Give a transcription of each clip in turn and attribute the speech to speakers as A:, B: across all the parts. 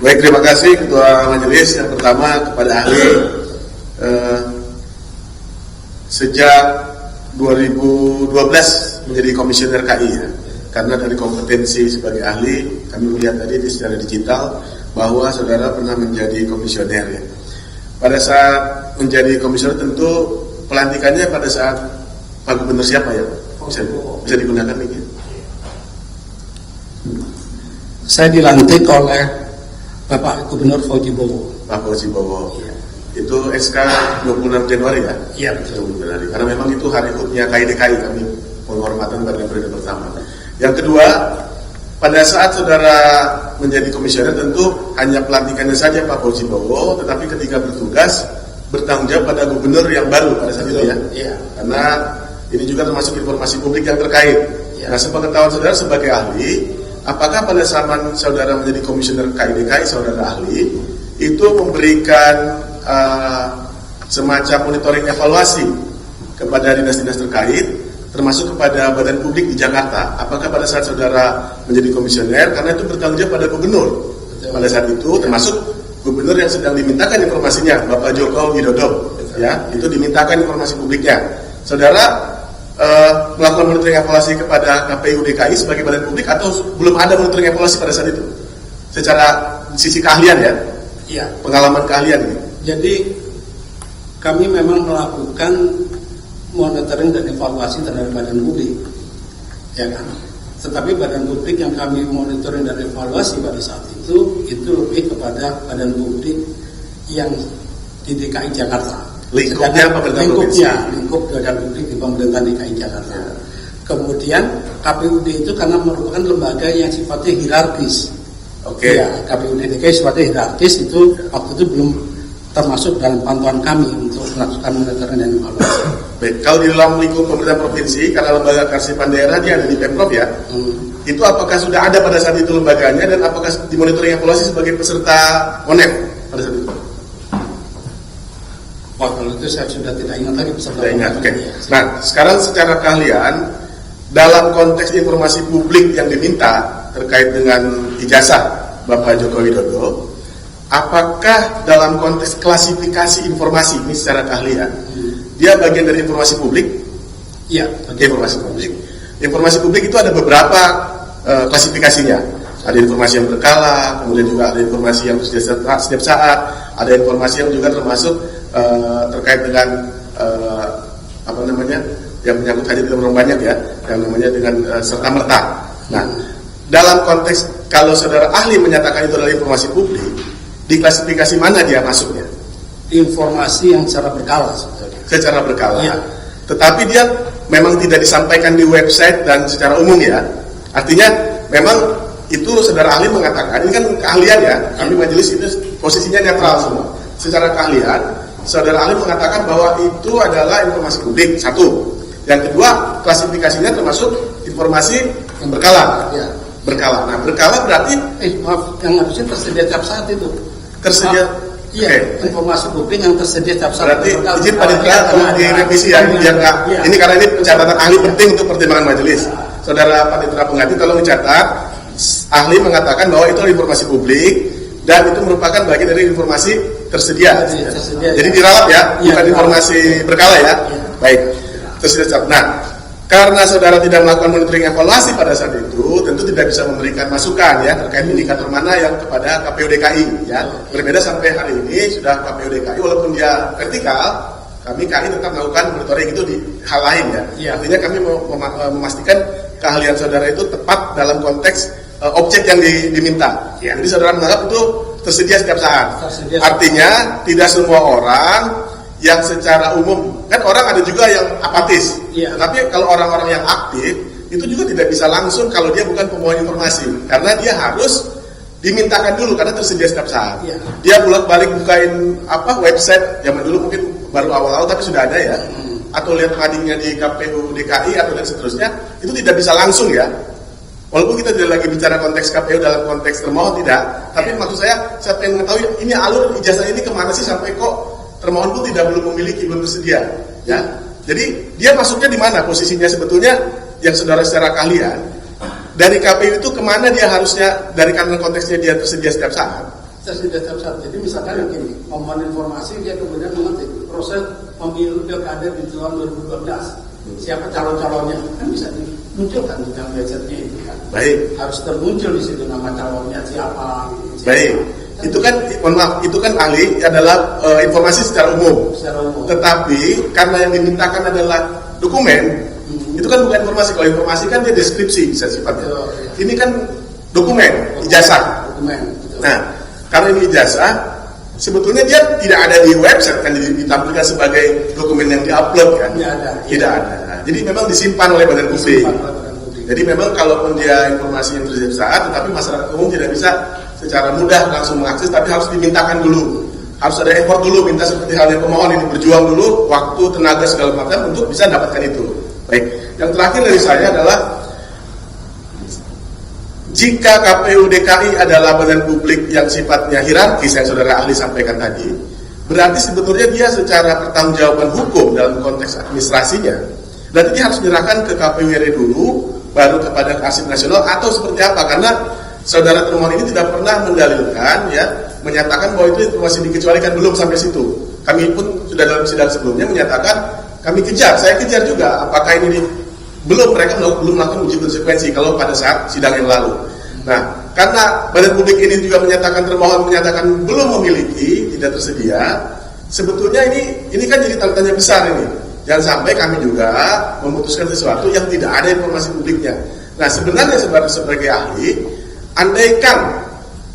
A: Baik, terima kasih Ketua Majelis. Yang pertama kepada ahli, sejak 2012 menjadi komisioner KI ya. Karena dari kompetensi sebagai ahli, kami melihat tadi secara digital bahwa saudara pernah menjadi komisioner ya. Pada saat menjadi komisioner tentu pelantikannya pada saat Pak Gubernur siapa ya? Bisa digunakan nih ya?
B: Saya dilantik oleh Bapak Gubernur Fauzi Bowo.
A: Pak Fauzi Bowo. Ya. Itu SK 26 Januari ya?
B: Iya, betul.
A: Januari. Karena memang itu hari HUT-nya KIDKI, kami penghormatan pada periode pertama. Yang kedua, pada saat saudara menjadi komisioner tentu hanya pelantikannya saja Pak Fauzi Bowo, tetapi ketika bertugas bertanggung jawab pada gubernur yang baru pada saat itu ya? Iya. Karena ini juga termasuk informasi publik yang terkait. Ya. Nah, sepengetahuan saudara sebagai ahli, apakah pada zaman saudara menjadi komisioner KIDKI, saudara ahli, itu memberikan semacam monitoring evaluasi kepada dinas-dinas terkait, termasuk kepada badan publik di Jakarta? Apakah pada saat saudara menjadi komisioner, karena itu bertanggung jawab pada gubernur pada saat itu, termasuk gubernur yang sedang dimintakan informasinya, Bapak Joko Widodo, ya, itu dimintakan informasi publiknya. Saudara melakukan monitoring evaluasi kepada KPU DKI sebagai badan publik atau belum ada monitoring evaluasi pada saat itu? Secara sisi keahlian ya? Iya. Pengalaman keahlian ini.
B: Jadi kami memang melakukan monitoring dan evaluasi terhadap badan publik, ya kan? Tetapi badan publik yang kami monitoring dan evaluasi pada saat itu lebih kepada badan publik yang di DKI Jakarta.
A: Lingkupnya
B: lingkup badan publik di pemerintahan DKI Jakarta. Kemudian KPUD itu karena merupakan lembaga yang sifatnya hierarkis.
A: Oke.
B: Ya, KPUD DKI sifatnya hierarkis, itu waktu itu belum termasuk dalam pantauan kami untuk melakukan monitoring dan evaluasi.
A: Baik, kalau di dalam lingkup pemerintah provinsi, karena lembaga kearsipan daerah dia ada di Pemprov ya, itu apakah sudah ada pada saat itu lembaganya dan apakah dimonitoring evaluasi sebagai peserta ONEP pada saat itu?
B: Wah, kalau itu saya sudah tidak ingat lagi peserta.
A: Tidak ingat, oke. Nah, sekarang secara keahlian, dalam konteks informasi publik yang diminta terkait dengan ijazah Bapak Joko Widodo, apakah dalam konteks klasifikasi informasi ini secara keahlian, dia bagian dari informasi publik?
B: Iya,
A: informasi publik. Informasi publik itu ada beberapa klasifikasinya. Ada informasi yang berkala, kemudian juga ada informasi yang setiap saat, ada informasi yang juga termasuk terkait dengan yang menyangkut hajat orang banyak ya, yang namanya dengan serta merta. Nah, dalam konteks kalau saudara ahli menyatakan itu adalah informasi publik, di klasifikasi mana dia masuknya?
B: Informasi yang secara berkala sebetulnya.
A: Secara berkala.
B: Ya.
A: Tetapi dia memang tidak disampaikan di website dan secara umum ya. Artinya memang itu saudara ahli mengatakan, ini kan keahlian ya, kami majelis itu posisinya netral semua. Secara keahlian, saudara ahli mengatakan bahwa itu adalah informasi publik, satu. Yang kedua, klasifikasinya termasuk informasi yang berkala. Ya. Berkala. Nah, berkala berarti
B: maaf, yang harusnya tersedia tiap saat itu.
A: Tersedia.
B: Iya, informasi publik yang tersedia tiap saat.
A: Berarti izin panitia tolong direvisi ya, biar nggak. Ini karena ini pencatatan ahli penting untuk pertimbangan majelis. Saudara Panitera Pengganti tolong dicatat. Ahli mengatakan bahwa itu informasi publik dan itu merupakan bagian dari informasi tersedia. Jadi diralat ya, bukan informasi berkala ya. Baik, tersedia. Nah, karena saudara tidak melakukan monitoring evaluasi pada saat itu, tentu tidak bisa memberikan masukan ya terkait indikator mana yang kepada KPU DKI ya. Berbeda sampai hari ini sudah KPU DKI walaupun dia vertikal, kami KI tetap melakukan monitoring itu di hal lain ya. Artinya kami memastikan keahlian saudara itu tepat dalam konteks objek yang diminta. Jadi saudara menganggap itu tersedia setiap saat. Artinya tidak semua orang yang secara umum, kan orang ada juga yang apatis. Tapi kalau orang-orang yang aktif itu juga tidak bisa langsung kalau dia bukan pemohon informasi, karena dia harus dimintakan dulu karena tersedia setiap saat. Dia bolak-balik bukain website zaman dulu mungkin baru awal-awal tapi sudah ada ya. Atau lihat madingnya di KPU DKI atau dan seterusnya, itu tidak bisa langsung ya. Walaupun kita tidak lagi bicara konteks KPU dalam konteks termohon tidak, tapi maksud saya pengen mengetahui ini alur ijazah ini kemana sih sampai kok termohon pun belum memiliki, belum tersedia ya. Jadi dia masuknya di mana posisinya sebetulnya yang saudara secara keahlian dari KPU itu kemana dia harusnya, dari karena konteksnya dia tersedia setiap saat?
B: Tersedia setiap saat. Jadi misalkan yang gini, pemohon informasi dia kemudian mengetik proses pemilu pilkada di tahun 2012. Siapa calon-calonnya? Kan bisa dimunculkan di dalam website-nya itu kan.
A: Baik.
B: Harus termuncul di situ nama calonnya siapa. Siapa.
A: Baik. Itu kan, mohon maaf, itu kan ahli adalah informasi secara umum.
B: Secara umum.
A: Tetapi karena yang dimintakan adalah dokumen, itu kan bukan informasi. Kalau informasi kan dia deskripsi bisa sifatnya. Ini kan dokumen, ijazah.
B: Dokumen.
A: Nah, karena ini ijazah, sebetulnya dia tidak ada di website kan, ditampilkan sebagai dokumen yang diupload kan? Tidak ada. Jadi memang disimpan oleh badan publik. Jadi memang kalaupun dia informasi yang tersedia saat, tetapi masyarakat umum tidak bisa secara mudah langsung mengakses, tapi harus dimintakan dulu. Harus ada effort dulu, minta seperti halnya pemohon ini berjuang dulu, waktu, tenaga segala macam untuk bisa dapatkan itu. Baik. Yang terakhir dari saya adalah jika KPU DKI adalah badan publik yang sifatnya hierarkis yang saudara ahli sampaikan tadi, berarti sebetulnya dia secara pertanggungjawaban hukum dalam konteks administrasinya, berarti dia harus menyerahkan ke KPU RI dulu, baru kepada Arsip Nasional atau seperti apa? Karena saudara termohon ini tidak pernah mendalilkan, ya, menyatakan bahwa itu informasi dikecualikan, belum sampai situ. Kami pun sudah dalam sidang sebelumnya menyatakan kami kejar, saya kejar juga, apakah ini mereka belum melakukan uji konsekuensi kalau pada saat sidang yang lalu. Nah, karena badan publik ini juga menyatakan, termohon menyatakan belum memiliki, tidak tersedia, sebetulnya ini kan jadi tanda tanya besar ini. Jangan sampai kami juga memutuskan sesuatu yang tidak ada informasi publiknya. Nah, sebenarnya sebagai ahli, andaikan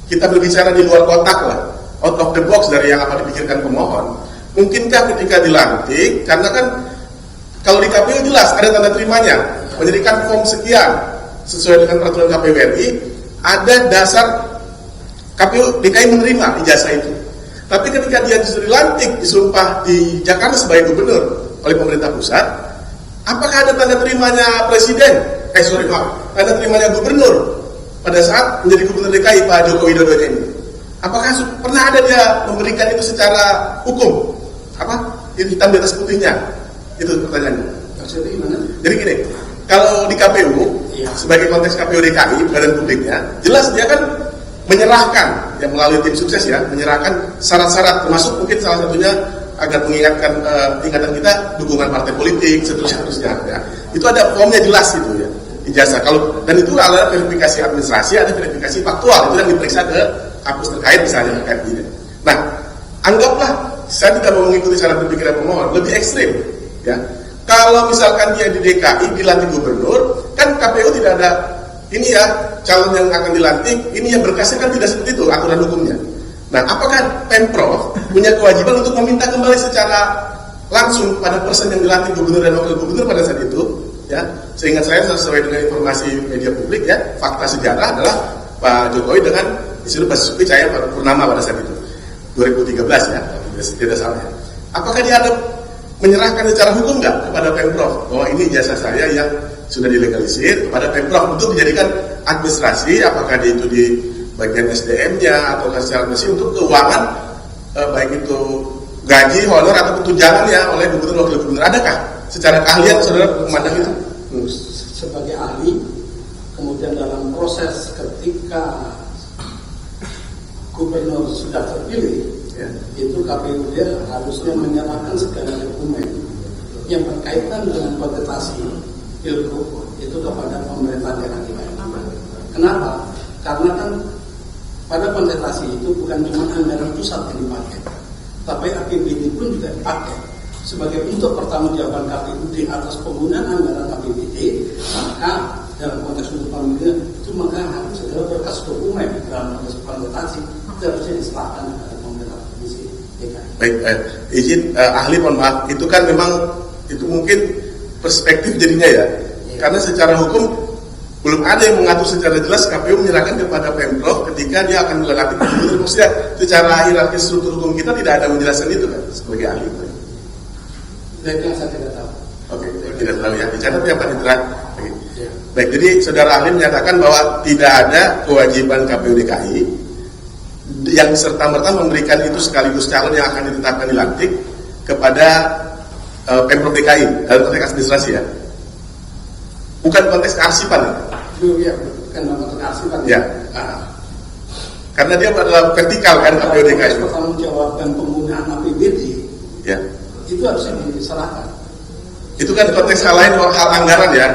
A: kita berbicara di luar kotak lah, out of the box dari yang apa dipikirkan pemohon, mungkinkah ketika dilantik, karena kan kalau di KPU jelas ada tanda terimanya, menyediakan form sekian sesuai dengan peraturan KPU RI, ada dasar KPU DKI menerima ijazah itu. Tapi ketika dia disuruh dilantik, disumpah di Jakarta sebagai gubernur oleh pemerintah pusat, apakah ada tanda terimanya presiden? Tanda terimanya gubernur pada saat menjadi gubernur DKI Pak Joko Widodo ini? Apakah pernah ada dia memberikan itu secara hukum? Hitam di atas putihnya? Itu pertanyaannya. Jadi gini, kalau di KPU, sebagai konteks KPU DKI, badan publiknya, jelas dia kan menyerahkan, yang melalui tim sukses ya, menyerahkan syarat-syarat, termasuk mungkin salah satunya agar mengingatkan ingatan kita dukungan partai politik, seterusnya. Ya. Itu ada formnya jelas itu ya, ijazah. Dan itu adalah verifikasi administrasi, ada verifikasi faktual, itu yang diperiksa ke kampus terkait misalnya terkait ini. Nah, anggaplah saya tidak mau mengikuti cara berpikir pemohon, lebih ekstrim. Ya, kalau misalkan dia di DKI dilantik gubernur, kan KPU tidak ada ini ya calon yang akan dilantik, ini yang berkasnya kan tidak seperti itu aturan hukumnya. Nah, apakah Pemprov punya kewajiban untuk meminta kembali secara langsung pada person yang dilantik gubernur dan wakil gubernur pada saat itu? Ya, seingat saya sesuai dengan informasi media publik ya, fakta sejarah adalah Pak Jokowi dengan disuruh Basuki Cahaya Purnama pada saat itu 2013 ya, tidak salah. Ya. Apakah dia ada menyerahkan secara hukum nggak kepada Pemprov bahwa ini ijazah saya yang sudah dilegalisir kepada Pemprov untuk dijadikan administrasi, apakah itu di bagian SDM-nya atau secara administrasi untuk keuangan, baik itu gaji, honor atau tunjangannya oleh gubernur wakil gubernur? Adakah secara keahlian saudara memandang itu?
B: Sebagai ahli, kemudian dalam proses ketika gubernur sudah terpilih, itu KPU dia harusnya menyerahkan segala dokumen yang berkaitan dengan kontestasi pilgub itu kepada pemerintah daerah. Kenapa? Karena kan pada kontestasi itu bukan cuma anggaran pusat yang dipakai, tapi APBD pun juga dipakai sebagai bentuk pertanggungjawaban KPUD atas penggunaan anggaran APBD. Maka dalam konteks untuk pemilu itu maka harus ada berkas dokumen dalam konteks kontestasi harusnya diserahkan kepada pemerintah provinsi DKI.
A: Baik, izin ahli mohon maaf, itu kan memang itu mungkin perspektif jadinya ya, karena secara hukum belum ada yang mengatur secara jelas KPU menyerahkan kepada Pemprov ketika dia akan melantik gubernur. Maksudnya secara hierarkis struktur hukum kita tidak ada menjelaskan itu kan sebagai ahli.
B: Yang saya tidak tahu.
A: Oke, tidak tahu ya. Dicatat ya Pak Indra. Baik, jadi saudara ahli menyatakan bahwa tidak ada kewajiban KPU DKI yang serta-merta memberikan itu sekaligus calon yang akan ditetapkan dilantik kepada Pemprov DKI dalam konteks administrasi ya. Bukan konteks kearsipan ya.
B: Ya, bukan lembaga kearsipan.
A: Ya. Karena dia adalah vertikal kan KPUD itu.
B: Pertanggungjawaban penggunaan APBD.
A: Ya.
B: Itu harusnya diserahkan.
A: Itu kan konteks hal lain, hal anggaran ya.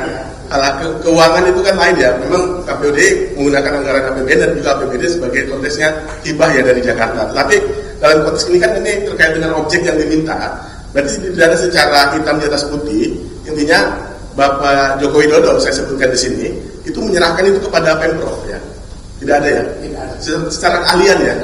A: Hal keuangan itu kan lain ya. Memang KPUD menggunakan anggaran APBD dan juga APBD sebagai konteksnya hibah ya dari Jakarta. Tapi dalam konteks ini kan ini terkait dengan objek yang diminta. Berarti tidak ada secara hitam di atas putih. Intinya Bapak Joko Widodo saya sebutkan di sini itu menyerahkan itu kepada Pemprov ya. Tidak ada ya?
B: Tidak ada.
A: Secara keahlian ya?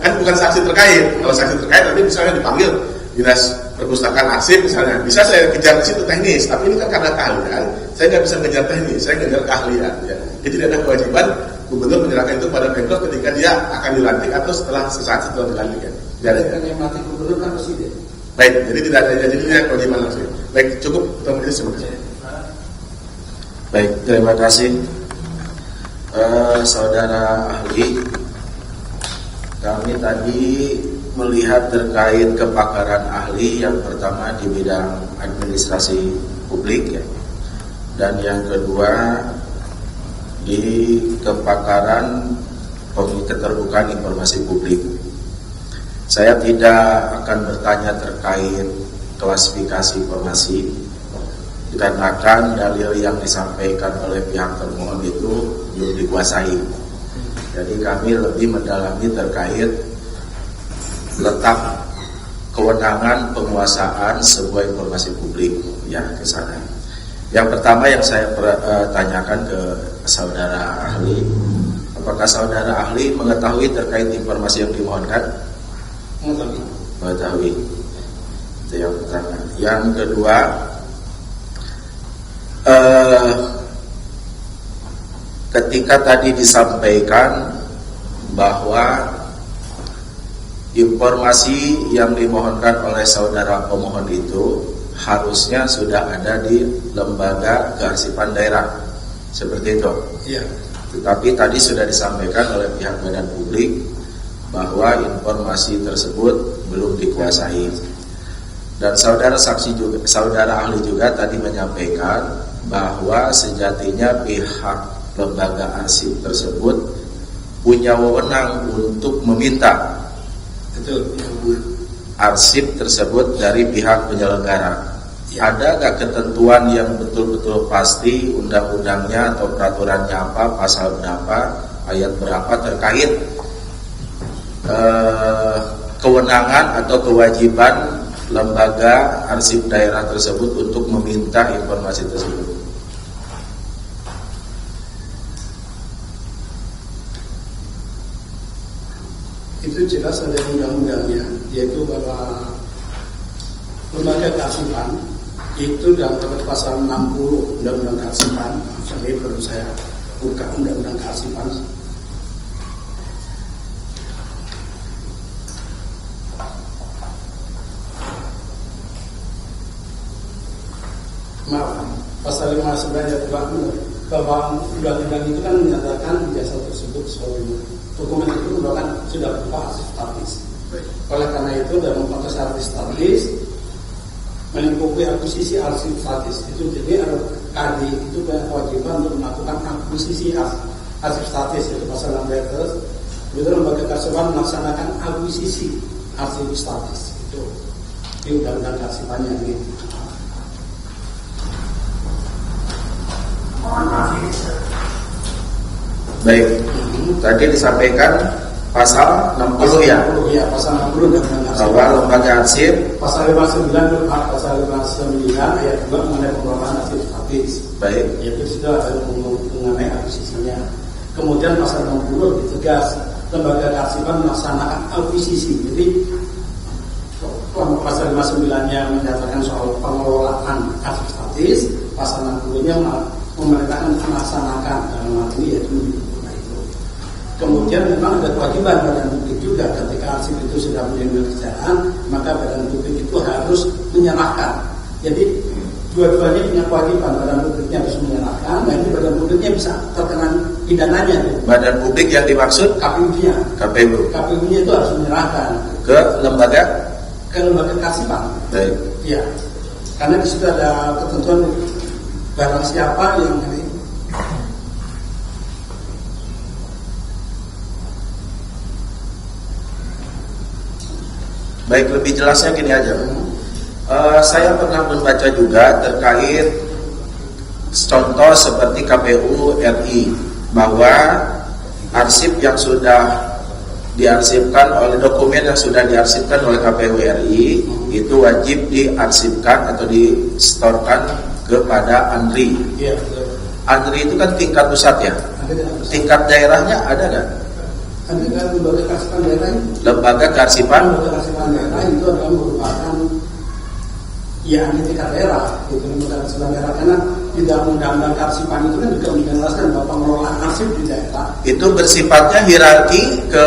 A: Kan bukan saksi terkait. Kalau saksi terkait nanti misalnya dipanggil dinas perpustakaan arsip misalnya, bisa saya kejar di situ teknis, tapi ini kan karena keahlian, saya nggak bisa ngejar teknis, saya ngejar keahlian ya. Jadi tidak ada kewajiban gubernur menyerahkan itu pada Pemprov ketika dia akan dilantik atau setelah sesaat setelah dilantik ya. Tidak ada.
B: Kan yang melantik gubernur kan presiden.
A: Baik, jadi tidak ada, jadi tidak ada kewajiban langsung. Baik, cukup terima kasih.
C: Baik, terima kasih. Saudara ahli, kami tadi melihat terkait kepakaran ahli yang pertama di bidang administrasi publik ya, dan yang kedua di kepakaran keterbukaan informasi publik. Saya tidak akan bertanya terkait klasifikasi informasi dikarenakan dalil yang disampaikan oleh pihak termohon itu belum dikuasai. Jadi kami lebih mendalami terkait letak kewenangan penguasaan sebuah informasi publik ya ke sana. Yang pertama yang saya tanyakan ke saudara ahli, apakah saudara ahli mengetahui terkait informasi yang dimohonkan? Mengetahui. Itu yang pertama. Yang kedua, ketika tadi disampaikan bahwa informasi yang dimohonkan oleh saudara pemohon itu harusnya sudah ada di lembaga kearsipan daerah, seperti itu.
B: Iya.
C: Tetapi tadi sudah disampaikan oleh pihak badan publik bahwa informasi tersebut belum dikuasai. Dan saudara saksi juga, saudara ahli juga tadi menyampaikan bahwa sejatinya pihak lembaga arsip tersebut punya wewenang untuk meminta arsip tersebut dari pihak penyelenggara. Ya. Ada gak ketentuan yang betul-betul pasti undang-undangnya atau peraturannya apa, pasal berapa, ayat berapa terkait kewenangan atau kewajiban lembaga arsip daerah tersebut untuk meminta informasi tersebut?
B: Itu jelas ada undang-undangnya, yaitu bahwa lembaga kearsipan itu dalam pasal 60 Undang-Undang Kearsipan. Sampai perlu saya buka Undang-Undang Kearsipan. Maaf, pasal 59 ayat 40 bahwa undang-undang itu kan menyatakan jasa tersebut sebagai dokumen itu merupakan sudah berupa arsip statis. Oleh karena itu dalam konteks arsip statis melingkupi akuisisi arsip statis itu, jadi KD itu punya kewajiban untuk melakukan akuisisi arsip statis, yaitu pasal 16. Begitu lembaga kearsipan melaksanakan akuisisi arsip statis itu di undang-undang kearsipannya ini.
C: Baik, tadi disampaikan pasal 60 ya?
B: Iya, pasal 60
C: bahwa lembaga arsip
B: pasal 59 pasal 59 ayat 2 mengenai pengelolaan arsip statis.
C: Baik,
B: Yaitu sudah ada mengenai akuisisinya. Kemudian pasal 60 ditegas lembaga kearsipan melaksanakan akuisisi. Jadi pasal 59-nya menyatakan soal pengelolaan arsip statis, pasal 60-nya memerintahkan melaksanakan dalam hal ini yaitu itu. Kemudian memang ada kewajiban badan publik juga ketika arsip itu sudah menjadi kerjaan, maka badan publik itu harus menyerahkan. Jadi dua-duanya punya kewajiban, badan publiknya harus menyerahkan, dan ini badan publiknya bisa terkena pidananya.
C: Badan publik yang dimaksud
B: KPU-nya. KPU-nya itu harus menyerahkan
C: ke lembaga
B: kearsipan.
C: Baik.
B: Iya. Karena di situ ada ketentuan barang siapa yang
C: Baik, lebih jelasnya gini aja. Saya pernah membaca juga terkait contoh seperti KPU RI, bahwa arsip yang sudah diarsipkan oleh dokumen yang sudah diarsipkan oleh KPU RI itu wajib diarsipkan atau distorkan kepada ANRI.
B: Iya, betul.
C: ANRI itu kan tingkat pusat ya. Tingkat daerahnya ada nggak?
B: Nanti kan lembaga kearsipan daerah itu.
C: Lembaga kearsipan
B: Lembaga kearsipan daerah itu adalah merupakan ya tingkat daerah, itu lembaga kearsipan daerah, karena di dalam undang-undang kearsipan itu kan juga menjelaskan bahwa pengelolaan arsip di daerah
C: itu bersifatnya hierarki ke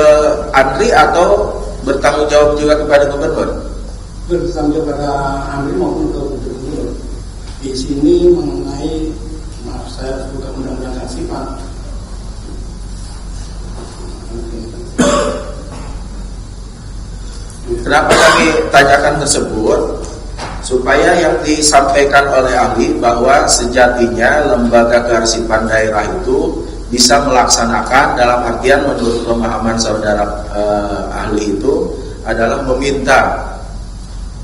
C: ANRI atau bertanggung jawab juga kepada gubernur?
B: bertanggung jawab pada ANRI maupun ke gubernur. Di sini mengenai, maaf saya buka undang-undang kearsipan.
C: Kenapa kami tanyakan tersebut? Supaya yang disampaikan oleh ahli bahwa sejatinya lembaga kearsipan daerah itu bisa melaksanakan, dalam artian menurut pemahaman saudara ahli itu adalah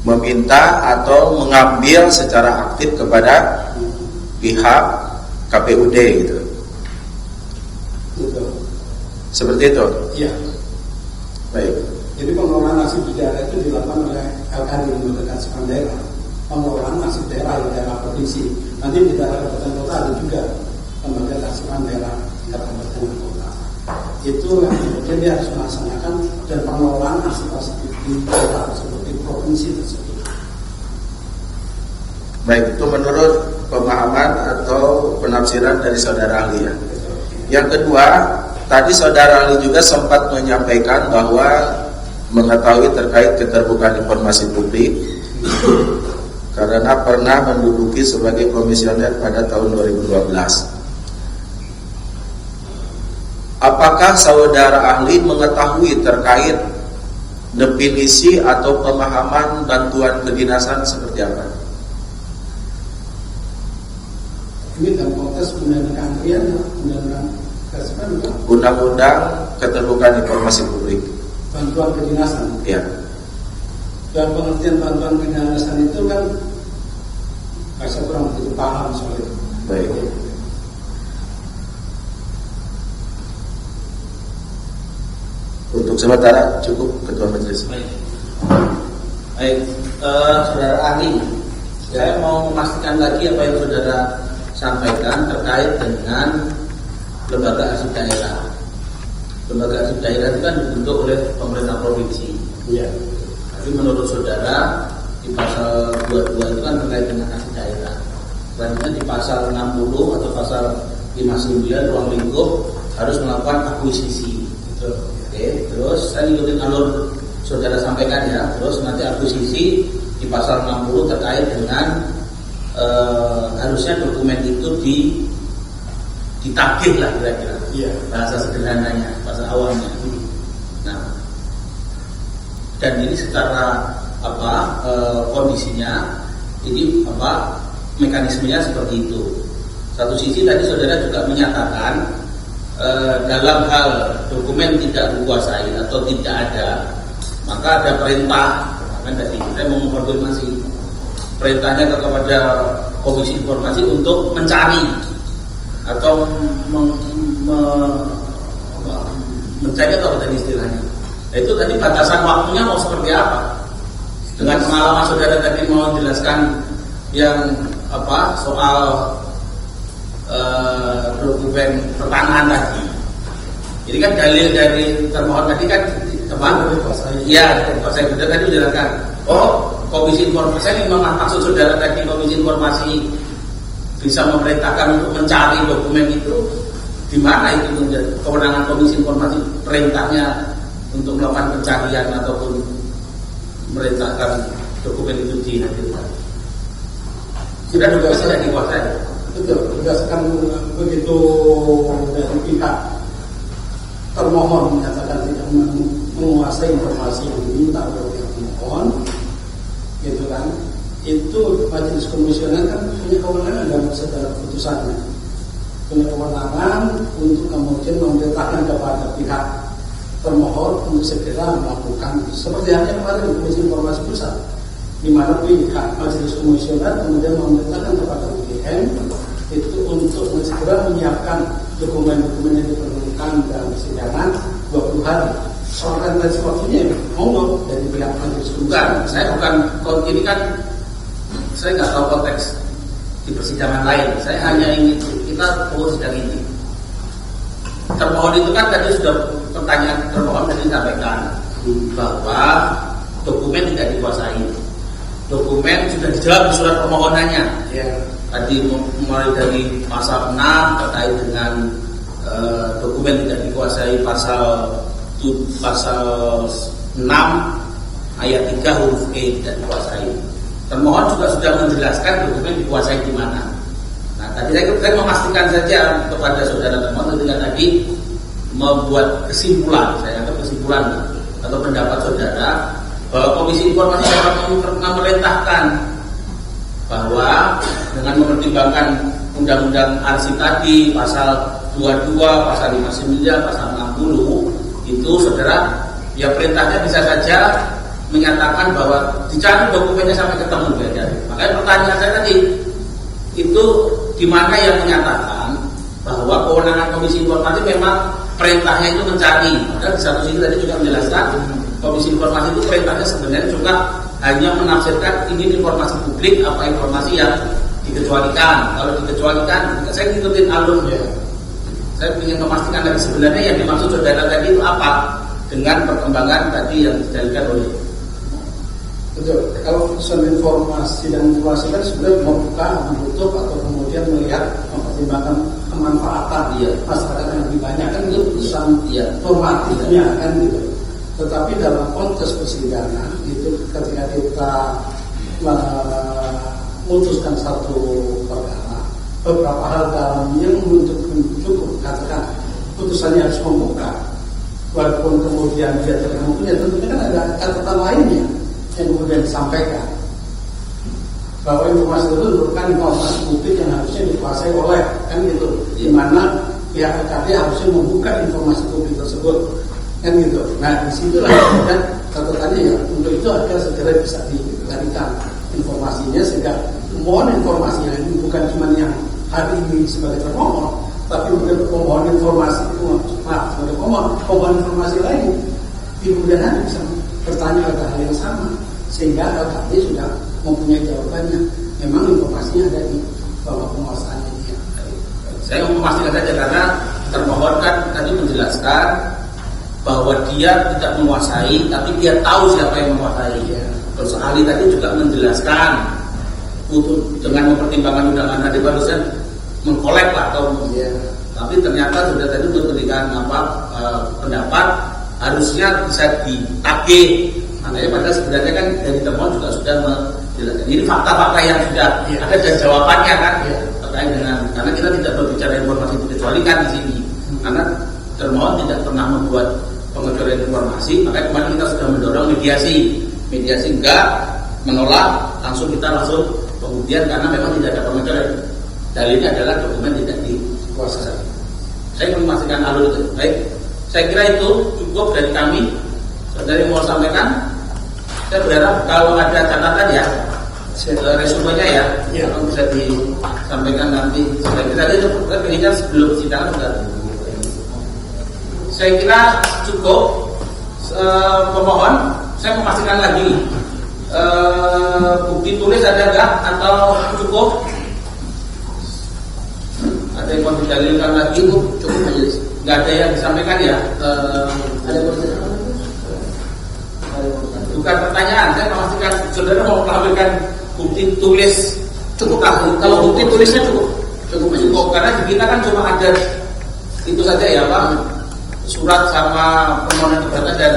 C: meminta atau mengambil secara aktif kepada pihak KPUD gitu.
B: Betul.
C: Seperti itu.
B: Iya.
C: Baik.
B: Jadi pengelolaan arsip di daerah itu dilakukan oleh LKD, lembaga kearsipan daerah. Pengelolaan arsip daerah di daerah provinsi. Nanti di daerah kabupaten kota ada juga lembaga kearsipan daerah tingkat kabupaten dan kota. Itu yang kemudian dia harus melaksanakan, dan pengelolaan arsip-arsip di daerah tersebut, di provinsi tersebut.
C: Baik, itu menurut pemahaman atau penafsiran dari saudara ahli ya. Yang kedua, tadi saudara ahli juga sempat menyampaikan bahwa mengetahui terkait keterbukaan informasi publik karena pernah menduduki sebagai komisioner pada tahun 2012. Apakah saudara ahli mengetahui terkait definisi atau pemahaman bantuan kedinasan seperti apa?
B: Ini dalam konteks undang-undang kementerian, undang-undang kearsipan,
C: Undang-undang keterbukaan informasi publik.
B: bantuan kedinasan.
C: Ya.
B: Dan pengertian bantuan kedinasan itu kan saya kurang begitu paham soal itu.
C: Baik. Untuk sementara cukup Ketua Majelis.
D: Baik, saudara ahli, saya mau memastikan lagi apa yang saudara sampaikan terkait dengan lembaga arsip daerah. Lembaga arsip daerah itu kan dibentuk oleh pemerintah provinsi.
B: Iya.
D: Tapi menurut saudara di pasal 22 itu kan terkait dengan arsip daerah. Selanjutnya di pasal 60 atau pasal 59 ruang lingkup harus melakukan akuisisi. Oke, terus saya ikutin alur saudara sampaikan ya. Terus nanti akuisisi di pasal 60 terkait dengan harusnya dokumen itu ditagih lah kira-kira.
B: Iya.
D: Bahasa sederhananya, bahasa awamnya. Nah, dan ini secara kondisinya ini mekanismenya seperti itu. Satu sisi tadi saudara juga menyatakan dalam hal dokumen tidak dikuasai atau tidak ada, maka ada perintah. Kan tadi saya mau mengkonfirmasi perintahnya kepada Komisi Informasi untuk mencari atau mencari atau tadi istilahnya. Itu tadi batasan waktunya mau seperti apa? Dengan pengalaman saudara tadi mau jelaskan yang soal dokumen pertanahan tadi. Jadi kan dalil dari termohon tadi kan saya benar tadi menjelaskan. Komisi Informasi, saya memang maksud saudara tadi Komisi Informasi bisa memerintahkan untuk mencari dokumen itu, di mana itu menjadi kewenangan Komisi Informasi, perintahnya untuk melakukan pencarian ataupun merintahkan dokumen itu dihadirkan. Sudah juga tidak dikuasai.
B: Betul, berdasarkan begitu dari pihak termohon menyatakan tidak menguasai informasi yang diminta oleh pihak termohon, gitu kan? Itu majelis komisioner kan punya kewenangan dalam segala keputusannya, punya kewenangan untuk kemudian memerintahkan kepada pihak termohon untuk segera melakukan seperti halnya kemarin Komisi Informasi Pusat, di mana pihak Majelis Komisioner kemudian memerintahkan kepada UGM itu untuk segera menyiapkan dokumen-dokumen yang diperlukan dalam persidangan 20 hari. Soal rentensi waktunya monggo dari pihak Majelis Komisioner.
D: Saya bukan, ini kan saya nggak tahu konteks di persidangan lain. Saya hanya ingin kita fokus sidang ini. Termohon itu kan tadi sudah pertanyaan termohon tadi disampaikan bahwa dokumen tidak dikuasai. Dokumen sudah dijawab di surat permohonannya.
B: Ya.
D: Tadi mulai dari pasal 6 terkait dengan dokumen tidak dikuasai, pasal 6 ayat 3 huruf E tidak dikuasai. Termohon juga sudah menjelaskan dokumen dikuasai di mana. Nah, tadi saya memastikan saja kepada saudara termohon ketika tadi membuat kesimpulan, saya anggap kesimpulan atau pendapat saudara bahwa Komisi Informasi dapat memerintahkan bahwa dengan mempertimbangkan Undang-Undang Arsip tadi pasal 22, pasal 59, pasal 60 itu saudara ya perintahnya bisa saja menyatakan bahwa dicari dokumennya sampai ketemu ya. Makanya pertanyaan saya tadi itu di mana yang menyatakan bahwa kewenangan Komisi Informasi memang perintahnya itu mencari. Padahal di satu sisi tadi juga menjelaskan Komisi Informasi itu perintahnya sebenarnya juga hanya menafsirkan ini informasi publik apa informasi yang dikecualikan. Kalau dikecualikan, saya ngikutin alurnya. Saya ingin memastikan dari sebenarnya yang dimaksud saudara tadi itu apa dengan perkembangan tadi yang didalilkan oleh.
B: Betul. Kalau putusan informasi dan informasi kan sudah membuka, menutup atau kemudian melihat mempertimbangkan kemanfaatan masyarakat yang lebih banyak kan itu putusan normatifnya kan gitu. Tetapi dalam konteks persidangan itu ketika kita memutuskan satu perkara, beberapa hal dalamnya untuk cukup katakan putusannya harus membuka, walaupun kemudian dia tergantung, tentunya kan ada catatan lainnya yang kemudian disampaikan bahwa informasi itu merupakan informasi publik yang harusnya dikuasai oleh kan gitu, di mana pihak LKP harusnya membuka informasi publik tersebut kan gitu. Nah disitulah kemudian catatannya ya untuk itu agar segera bisa dikembalikan informasinya sehingga mohon informasinya ini bukan cuma yang hari ini sebagai termohon, tapi kemudian pemohon informasi itu sebagai pemohon informasi lain di kemudian hari bisa bertanya pada hal yang sama sehingga LKP sudah mempunyai jawabannya. Memang informasinya ada di bawah penguasaannya dia.
D: Saya mau memastikan saja karena termohon kan tadi menjelaskan bahwa dia tidak menguasai, tapi dia tahu siapa yang menguasai. Terus ahli tadi juga menjelaskan untuk dengan mempertimbangkan undangan tadi barusan mengkolek lah tapi ternyata sudah tadi memberikan pendapat harusnya bisa ditagih. Makanya padahal sebenarnya kan dari termohon juga sudah menjelaskan. Ini fakta-fakta yang sudah ada dan jawabannya kan terkait dengan karena kita tidak berbicara informasi dikecualikan di sini karena termohon tidak pernah membuat pengecualian informasi. Makanya kemarin kita sudah mendorong mediasi enggak menolak langsung kemudian karena memang tidak ada pengecualian. Dalilnya adalah dokumen tidak dikuasai. Saya ingin memastikan alur itu. Baik, saya kira itu cukup dari kami. Dari mau sampaikan, saya berharap kalau ada catatan ya, resumenya ya, bisa disampaikan nanti. Saya kira itu pendidikan sebelum sidang sudah. Saya kira cukup. Pemohon, saya memastikan lagi bukti tulis ada nggak atau cukup? Ada yang mau didalilkan lagi? Cukup majelis. Nggak ada yang disampaikan ya? Ada bukan pertanyaan, saya memastikan saudara mau menampilkan bukti tulis cukup. Kalau bukti tulisnya cukup karena di kita kan cuma ada itu saja ya Pak, surat sama permohonan keberatan dan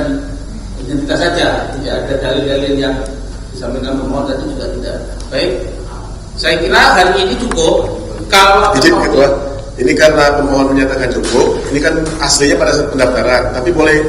D: identitas saja, tidak ada dalil-dalil yang disampaikan pemohon tadi juga tidak. Baik, saya kira hari ini cukup. Kalau
A: izin ketua, ini karena pemohon menyatakan cukup, ini kan aslinya pada saat pendaftaran, tapi boleh